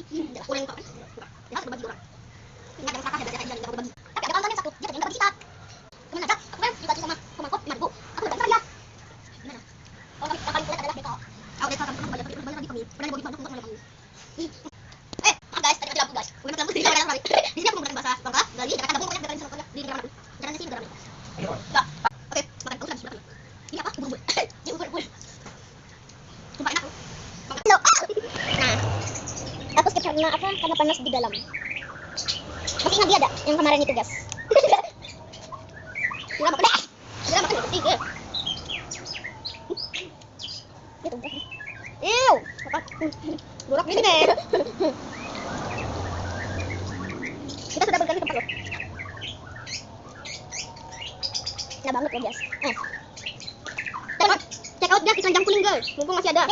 Jelas kurang kok. Ya, berbagi orang. Ingat yang kakak ada yang berbagi. Tapi ada kawan yang satu, dia katanya berbagi kita. Temen ajak, aku kan juga sama pemangkot 5.000. Aku berbagi sama dia. Gimana? Kalau yang paling kuat adalah Deka. Kalau Deka kamu bayar lagi kami. Berani bagi bantu untuk kami. Guys, tadi aku guys. Udah ketemu di kamera kali. Di sini aku menggunakan bahasa Bangka, Bali, dan kata bumbu yang kita di negara aku. Jangan di sini negara aku. Ya. Oke, makan kau sudah. Ini apa? Bubur. Ini bubur. Sumpah enak. Nah, aku skip karena apa? Karena panas di dalam. Masih ingat dia ada yang kemarin itu gas. Dia makan deh. Dia makan deh. Tiga. Itu gas. Ew, apa? Buruk ini deh. Kita sudah berganti tempat loh. Nah banget loh guys. Check out guys ikan jangkuling guys. Mumpung masih ada.